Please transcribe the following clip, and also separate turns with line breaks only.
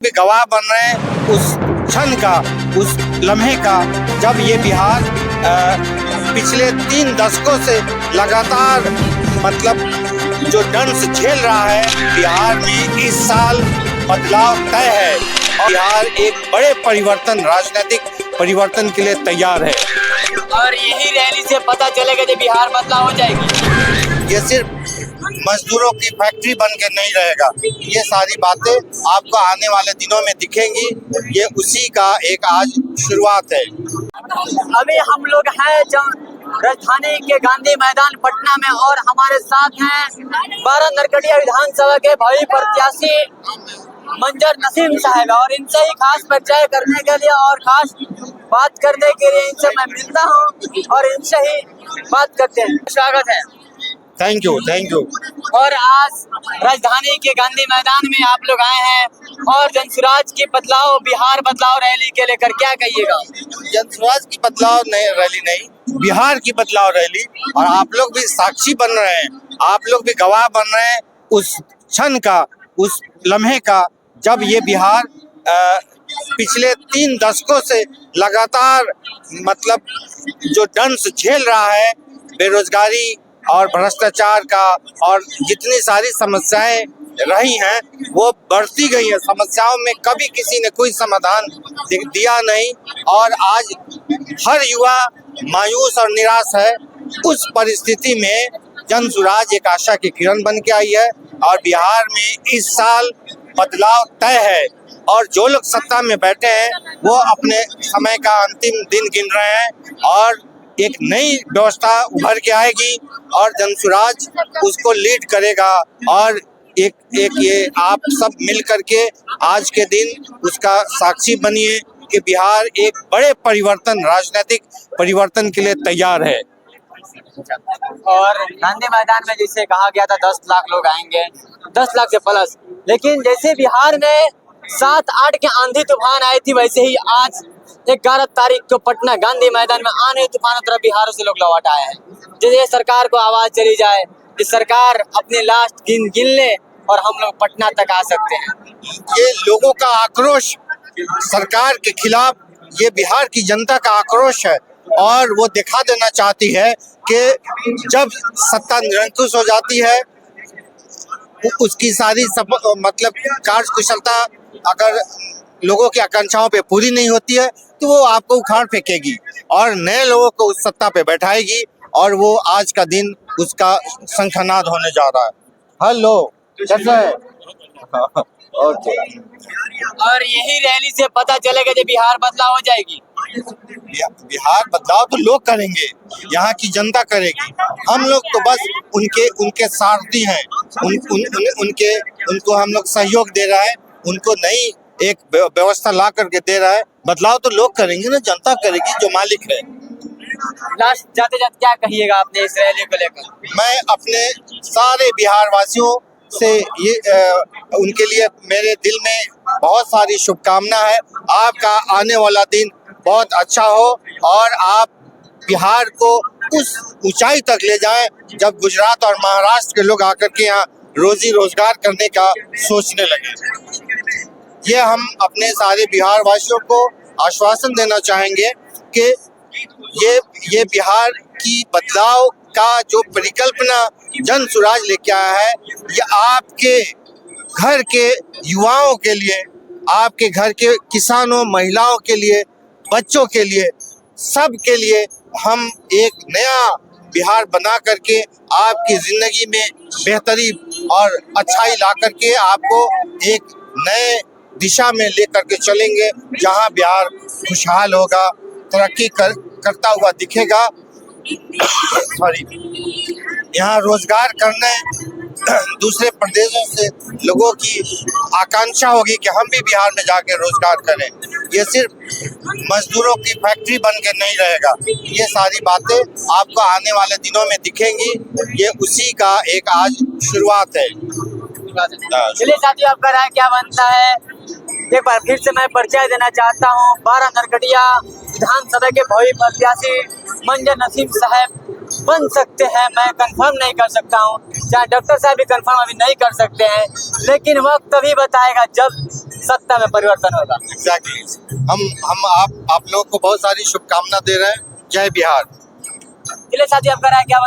भी गवाह बन रहे हैं उस क्षण का, उस लम्हे का, जब ये बिहार पिछले 3 दशकों से लगातार जो दंश झेल रहा है। बिहार में इस साल बदलाव तय है और बिहार एक बड़े परिवर्तन, राजनीतिक परिवर्तन के लिए तैयार है।
और यही रैली से पता चलेगा कि बिहार बदलाव हो जाएगी।
ये सिर्फ मजदूरों की फैक्ट्री बन के नहीं रहेगा, ये सारी बातें आपको आने वाले दिनों में दिखेंगी। ये उसी का एक आज शुरुआत है।
अभी हम लोग हैं राजधानी के गांधी मैदान पटना में और हमारे साथ हैं 12 नरकटिया विधानसभा के भावी प्रत्याशी मंजर नसीम साहब, और इनसे ही खास परिचय करने के लिए और खास बात करने के लिए इनसे मैं मिलता हूं और इनसे ही बात करते हैं। स्वागत है।
Thank you, thank you.
और आज राजधानी के गांधी मैदान में आप लोग आए हैं और जनसुराज की बदलाव, बिहार बदलाव रैली के लेकर क्या कहिएगा?
जनसुराज की बदलाव रैली नहीं, बिहार की बदलाव रैली, और आप लोग भी साक्षी बन रहे हैं, आप लोग भी गवाह बन रहे हैं उस क्षण का, उस लम्हे का, जब ये बिहार पिछले 3 दशकों से लगातार जो दंश झेल रहा है, बेरोजगारी और भ्रष्टाचार का, और जितनी सारी समस्याएं रही हैं वो बढ़ती गई है। समस्याओं में कभी किसी ने कोई समाधान दिया नहीं और आज हर युवा मायूस और निराश है। उस परिस्थिति में जनसुराज एक आशा की किरण बन के आई है और बिहार में इस साल बदलाव तय है। और जो लोग सत्ता में बैठे हैं वो अपने समय का अंतिम दिन गिन रहे हैं और एक नई व्यवस्था उभर के आएगी और जनसुराज उसको लीड करेगा। और एक ये आप सब मिल करके आज के दिन उसका साक्षी बनिए कि बिहार एक बड़े परिवर्तन, राजनीतिक परिवर्तन के लिए तैयार है।
और गांधी मैदान में जैसे कहा गया था 10 लाख लोग आएंगे, 10 लाख से प्लस, लेकिन जैसे बिहार में 7-8 के आंधी तूफान आई थी, वैसे ही आज 11 तारीख को पटना गांधी मैदान में आने तूफानों तरह बिहार से लोग लौट आए हैं। जैसे सरकार को आवाज चली जाए कि सरकार अपने लास्ट गिन ले और हम लोग पटना तक आ सकते हैं।
ये लोगों का आक्रोश सरकार के खिलाफ, ये बिहार की जनता का आक्रोश है और वो दिखा देना चाहती है कि जब सत्ता निरंकुश हो जाती है, उसकी सारी कार्यकुशलता अगर लोगों की आकांक्षाओं पे पूरी नहीं होती है तो वो आपको उखाड़ फेंकेगी और नए लोगों को उस सत्ता पे बैठाएगी और वो आज का दिन उसका शंखनाद होने जा रहा है। हेलो, कैसा है? ओके।
और यही रैली से पता चलेगा कि बिहार बदलाव हो जाएगी।
बिहार बदलाव तो लोग करेंगे, यहाँ की जनता करेगी। हम लोग तो बस उनके सारथी हैं, उनको हम लोग सहयोग दे रहा है, उनको नई एक व्यवस्था ला करके दे रहा है। बदलाव तो लोग करेंगे ना, जनता करेगी जो मालिक है।
लास्ट जाते जाते क्या कहिएगा आपने इस रैली को लेकर?
मैं अपने सारे बिहार वासियों से उनके लिए मेरे दिल में बहुत सारी शुभकामना है। आपका आने वाला दिन बहुत अच्छा हो और आप बिहार को उस ऊंचाई तक ले जाएं जब गुजरात और महाराष्ट्र के लोग आकर के यहाँ रोजी रोजगार करने का सोचने लगे। ये हम अपने सारे बिहार वासियों को आश्वासन देना चाहेंगे कि ये बिहार की बदलाव का जो परिकल्पना जनसुराज लेके आया है, ये आपके घर के युवाओं के लिए, आपके घर के किसानों, महिलाओं के लिए, बच्चों के लिए, सब के लिए हम एक नया बिहार बना करके आपकी जिंदगी में बेहतरी और अच्छाई ला करके आपको एक नए दिशा में लेकर के चलेंगे, जहां बिहार खुशहाल होगा, तरक्की करता हुआ दिखेगा। यहाँ रोजगार करने दूसरे प्रदेशों से लोगों की आकांक्षा होगी कि हम भी बिहार में जाके रोजगार करें। ये सिर्फ मजदूरों की फैक्ट्री बन के नहीं रहेगा, ये सारी बातें आपको आने वाले दिनों में दिखेंगी। ये उसी का एक आज शुरुआत है।
चलिए साथियों, आपका राय क्या बनता है? एक बार फिर से मैं परिचय देना चाहता हूँ 12 नरकटिया विधानसभा के भावी प्रत्याशी मंजर नसीम साहब, बन सकते हैं, मैं कंफर्म नहीं कर सकता हूँ, चाहे डॉक्टर साहब भी कंफर्म अभी नहीं कर सकते हैं, लेकिन वक्त तभी बताएगा जब सत्ता में परिवर्तन होगा।
एग्जैक्टली। हम आप लोग को बहुत सारी शुभकामना दे रहे हैं। जय बिहार।
चलिए साथी, आपका राय क्या